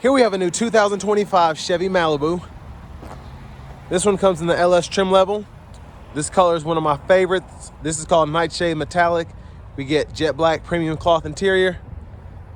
Here we have a new 2025 Chevy Malibu. This one comes in the LS trim level. This color is one of my favorites. This is called Nightshade Metallic. We get jet black premium cloth interior.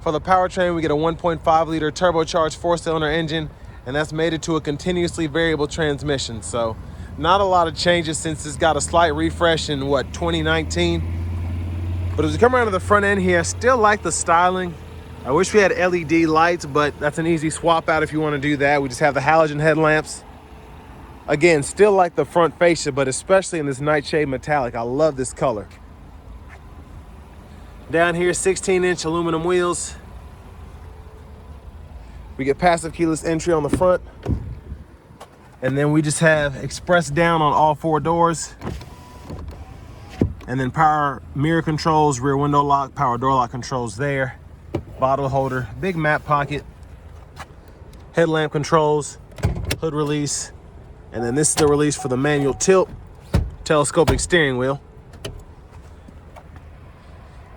For the powertrain, we get a 1.5 liter turbocharged 4-cylinder engine, and that's mated to a continuously variable transmission. So not a lot of changes since it's got a slight refresh in 2019. But as we come around to the front end here, I still like the styling. I wish we had LED lights, but that's an easy swap out if you want to do that. We just have the halogen headlamps. Again, still like the front fascia, but especially in this Nightshade Metallic. I love this color. Down here, 16-inch aluminum wheels. We get passive keyless entry on the front. And then we just have express down on all 4 doors. And then power mirror controls, rear window lock, power door lock controls there. Bottle holder, big map pocket, headlamp controls, hood release, and then this is the release for the manual tilt, telescopic steering wheel.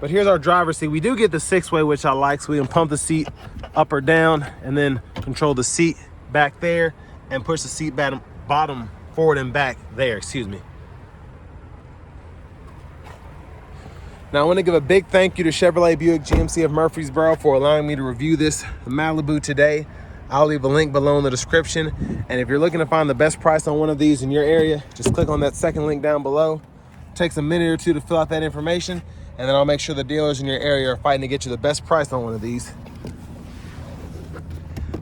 But here's our driver's seat. We do get the 6-way, which I like, so we can pump the seat up or down and then control the seat back there and push the seat bottom forward and back there, excuse me. Now, I want to give a big thank you to Chevrolet Buick GMC of Murfreesboro for allowing me to review this Malibu today. I'll leave a link below in the description. And if you're looking to find the best price on one of these in your area, just click on that second link down below. It takes a minute or two to fill out that information, and then I'll make sure the dealers in your area are fighting to get you the best price on one of these.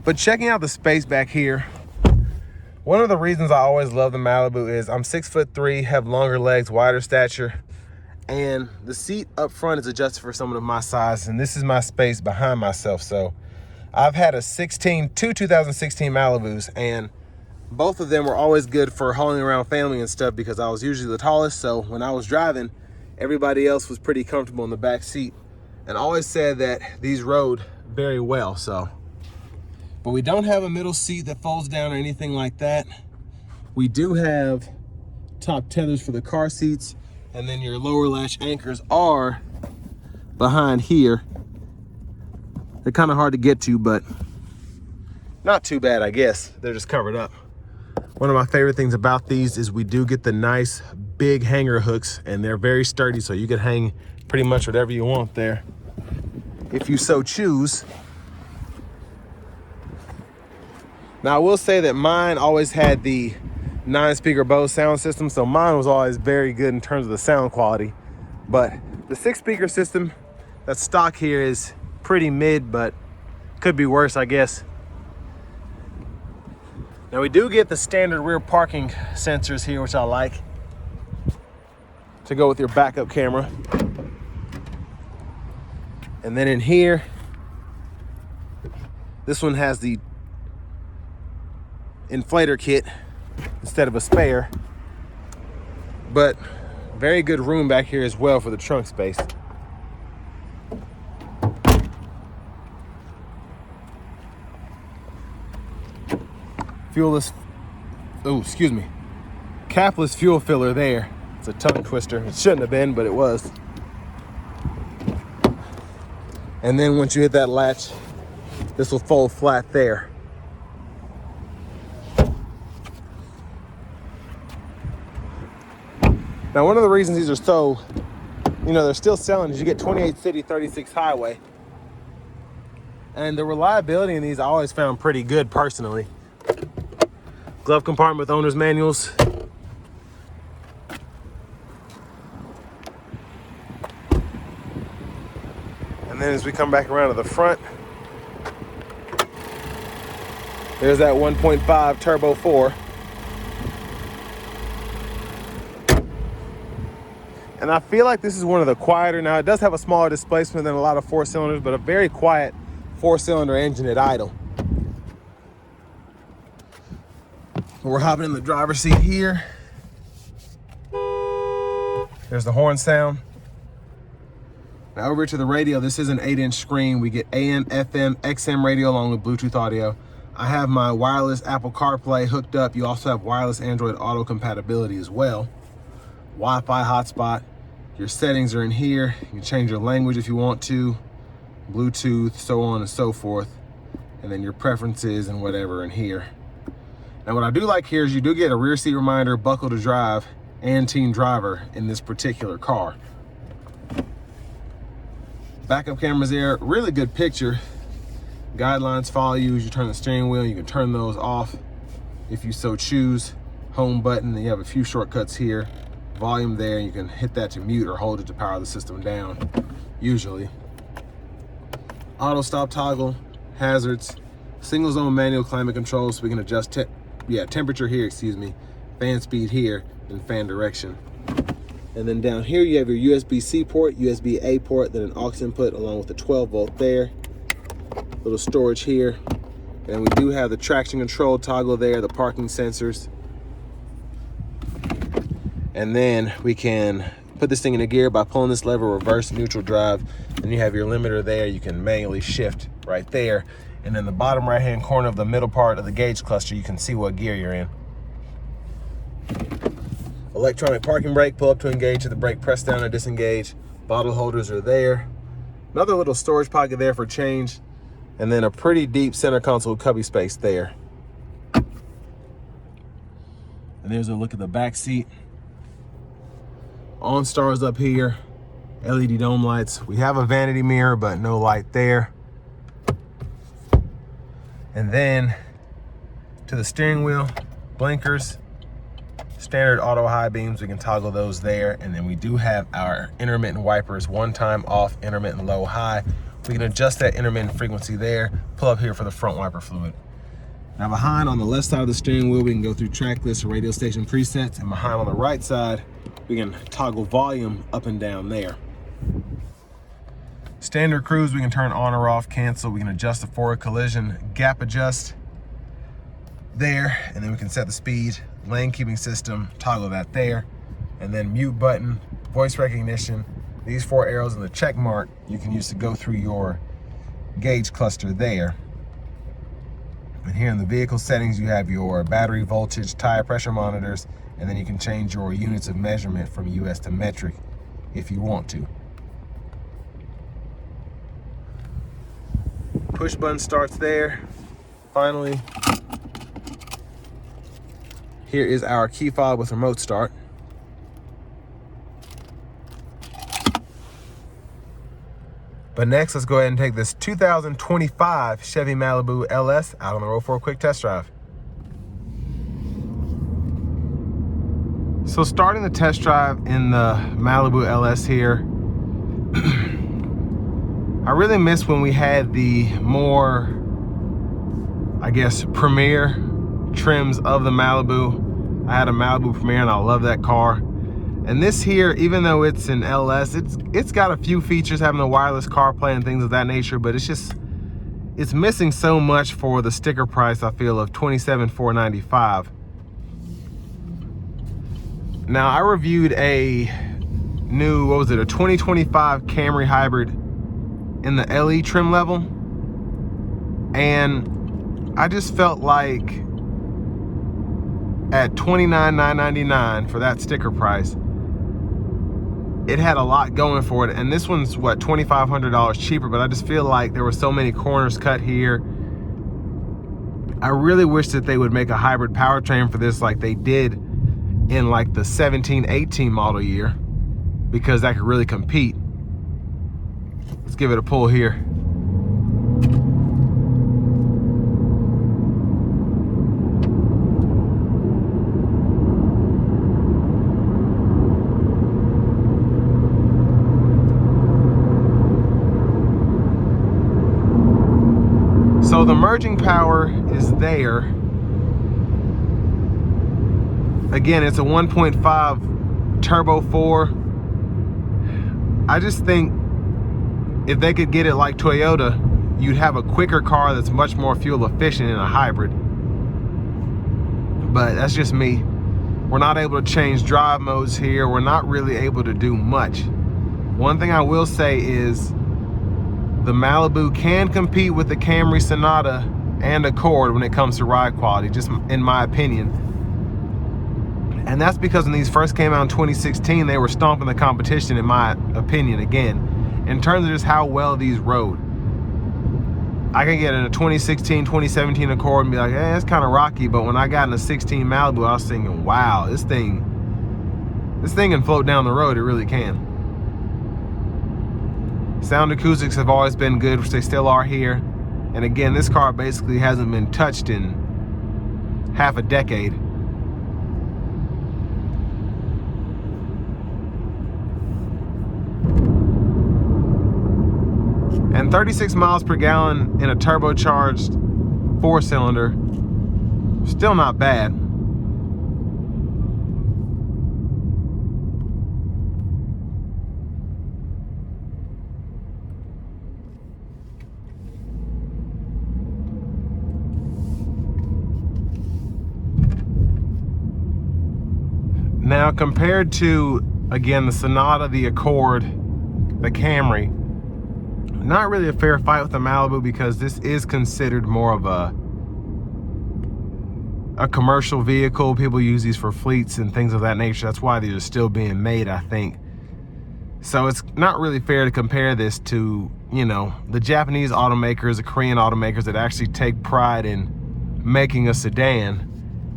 But checking out the space back here, one of the reasons I always love the Malibu is I'm 6'3", have longer legs, wider stature. And the seat up front is adjusted for someone of my size, and this is my space behind myself. So I've had two 2016 Malibus, and both of them were always good for hauling around family and stuff because I was usually the tallest. So when I was driving, everybody else was pretty comfortable in the back seat, and always said that these rode very well. So, but we don't have a middle seat that folds down or anything like that. We do have top tethers for the car seats. And then your lower latch anchors are behind here. They're kind of hard to get to, but not too bad, I guess. They're just covered up. One of my favorite things about these is we do get the nice big hanger hooks, and they're very sturdy, so you can hang pretty much whatever you want there, if you so choose. Now, I will say that mine always had the 9-speaker Bose sound system, so mine was always very good in terms of the sound quality. But the 6-speaker system that's stock here is pretty mid, but could be worse, I guess. Now, we do get the standard rear parking sensors here, which I like, to go with your backup camera. And then in here, this one has the inflator kit instead of a spare, but very good room back here as well for the trunk space. Capless fuel filler there. It's a tongue twister. It shouldn't have been, but it was. And then once you hit that latch, this will fold flat there. Now, one of the reasons these are so, they're still selling is you get 28 city, 36 highway. And the reliability in these I always found pretty good personally. Glove compartment with owner's manuals. And then as we come back around to the front, there's that 1.5 Turbo 4. And I feel like this is one of the quieter. Now, it does have a smaller displacement than a lot of 4-cylinders, but a very quiet 4-cylinder engine at idle. We're hopping in the driver's seat here. There's the horn sound. Now over to the radio, this is an 8-inch screen. We get AM, FM, XM radio along with Bluetooth audio. I have my wireless Apple CarPlay hooked up. You also have wireless Android Auto compatibility as well. Wi-Fi hotspot. Your settings are in here. You can change your language if you want to, Bluetooth, so on and so forth. and then your preferences and whatever in here. Now what I do like here is you do get a rear seat reminder, buckle to drive, and teen driver in this particular car. Backup cameras there, really good picture. Guidelines follow you as you turn the steering wheel. You can turn those off if you so choose. Home button, and you have a few shortcuts here. Volume there, you can hit that to mute or hold it to power the system down, usually. Auto stop toggle, hazards, single zone manual climate control, so we can adjust temperature here, fan speed here, and fan direction. And then down here you have your USB-C port, USB-A port, then an aux input along with the 12 volt there. Little storage here. And we do have the traction control toggle there, the parking sensors. And then we can put this thing in a gear by pulling this lever, reverse, neutral drive. Then you have your limiter there. You can manually shift right there. And in the bottom right-hand corner of the middle part of the gauge cluster, you can see what gear you're in. Electronic parking brake, pull up to engage, hit the brake, press down to disengage. Bottle holders are there. Another little storage pocket there for change. And then a pretty deep center console cubby space there. And there's a look at the back seat. OnStar's up here, LED dome lights. We have a vanity mirror, but no light there. And then to the steering wheel, blinkers, standard auto high beams, we can toggle those there. And then we do have our intermittent wipers, one time off, intermittent low high. We can adjust that intermittent frequency there, pull up here for the front wiper fluid. Now behind on the left side of the steering wheel, we can go through track list or radio station presets, and behind on the right side, we can toggle volume up and down there. Standard cruise, we can turn on or off, cancel. We can adjust the forward collision, gap adjust there, and then we can set the speed, lane keeping system, toggle that there, and then mute button, voice recognition. These four arrows and the check mark you can use to go through your gauge cluster there. And here in the vehicle settings, you have your battery voltage, tire pressure monitors, and then you can change your units of measurement from US to metric if you want to. Push button starts there. Finally, here is our key fob with remote start. But next, let's go ahead and take this 2025 Chevy Malibu LS out on the road for a quick test drive. So starting the test drive in the Malibu LS here, I really miss when we had the more, I guess, premier trims of the Malibu. I had a Malibu Premier and I love that car. And this here, even though it's an LS, it's got a few features, having a wireless CarPlay and things of that nature, but it's missing so much for the sticker price, I feel, of $27,495. Now, I reviewed a new, a 2025 Camry Hybrid in the LE trim level, and I just felt like at $29,999 for that sticker price, it had a lot going for it. And this one's what, $2,500 cheaper, but I just feel like there were so many corners cut here. I really wish that they would make a hybrid powertrain for this like they did in like the 17, 18 model year, because that could really compete. Let's give it a pull here. So the merging power is there. Again, it's a 1.5 turbo 4. I just think if they could get it like Toyota, you'd have a quicker car that's much more fuel efficient in a hybrid. But that's just me. We're not able to change drive modes here. We're not really able to do much. One thing I will say is the Malibu can compete with the Camry, Sonata, and Accord when it comes to ride quality, just in my opinion. And that's because when these first came out in 2016, they were stomping the competition, in my opinion, again, in terms of just how well these rode. I can get in a 2016, 2017 Accord and be like, eh, it's kind of rocky. But when I got in a 16 Malibu, I was thinking, wow, this thing can float down the road. It really can. Sound acoustics have always been good, which they still are here. And again, this car basically hasn't been touched in half a decade. And 36 miles per gallon in a turbocharged 4-cylinder, still not bad. Now, compared to, again, the Sonata, the Accord, the Camry, not really a fair fight with the Malibu because this is considered more of a commercial vehicle. People use these for fleets and things of that nature. That's why these are still being made, I think. So it's not really fair to compare this to, you know, the Japanese automakers, the Korean automakers that actually take pride in making a sedan,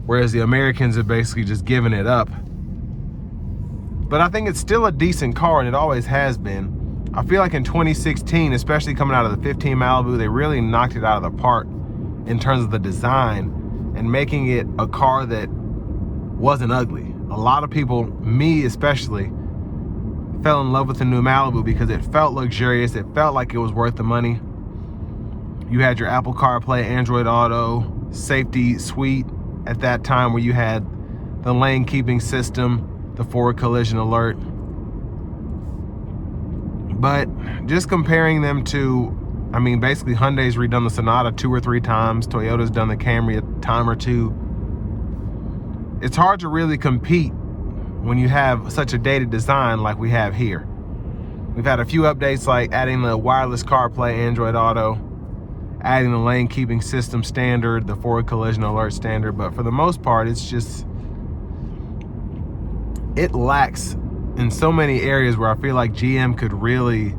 whereas the Americans are basically just giving it up. But I think it's still a decent car, and it always has been. I feel like in 2016, especially coming out of the 15 Malibu, they really knocked it out of the park in terms of the design and making it a car that wasn't ugly. A lot of people, me especially, fell in love with the new Malibu because it felt luxurious. It felt like it was worth the money. You had your Apple CarPlay, Android Auto, safety suite at that time where you had the lane keeping system, the forward collision alert. But just comparing them to, I mean, basically Hyundai's redone the Sonata 2 or 3 times. Toyota's done the Camry a time or 2. It's hard to really compete when you have such a dated design like we have here. We've had a few updates like adding the wireless CarPlay, Android Auto, adding the lane keeping system standard, the forward collision alert standard, but for the most part, it's just, it lacks in so many areas where I feel like GM could really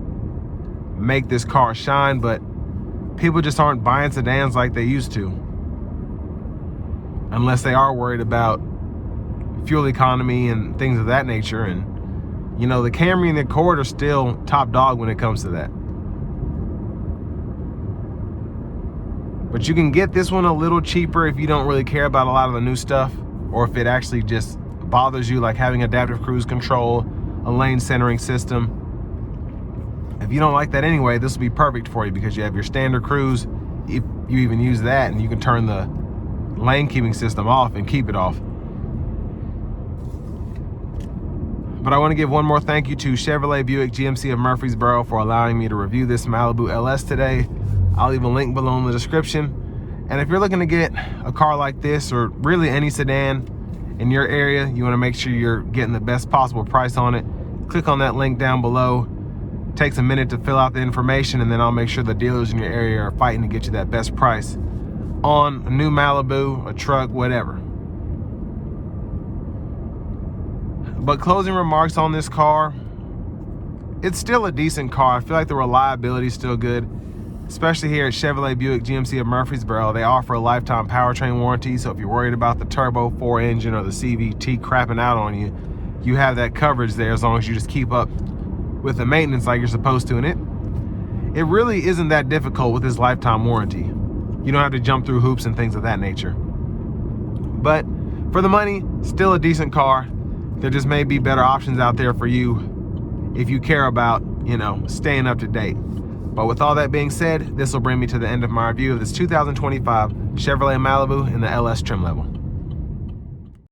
make this car shine, but people just aren't buying sedans like they used to. Unless they are worried about fuel economy and things of that nature. And, you know, the Camry and the Accord are still top dog when it comes to that. But you can get this one a little cheaper if you don't really care about a lot of the new stuff, or if it actually just bothers you, like having adaptive cruise control, a lane centering system. If you don't like that anyway, this will be perfect for you because you have your standard cruise, if you even use that, and you can turn the lane keeping system off and keep it off. But I want to give one more thank you to Chevrolet Buick GMC of Murfreesboro for allowing me to review this Malibu LS today. I'll leave a link below in the description. And if you're looking to get a car like this, or really any sedan in your area, you want to make sure you're getting the best possible price on it, click on that link down below. It takes a minute to fill out the information, and then I'll make sure the dealers in your area are fighting to get you that best price on a new Malibu, a truck, whatever. But closing remarks on this car, it's still a decent car. I feel like the reliability is still good, especially here at Chevrolet Buick GMC of Murfreesboro. They offer a lifetime powertrain warranty, so if you're worried about the turbo 4 engine or the CVT crapping out on you, you have that coverage there as long as you just keep up with the maintenance like you're supposed to. And it really isn't that difficult with this lifetime warranty. You don't have to jump through hoops and things of that nature. But for the money, still a decent car. There just may be better options out there for you if you care about, you know, staying up to date. But with all that being said, this will bring me to the end of my review of this 2025 Chevrolet Malibu in the LS trim level.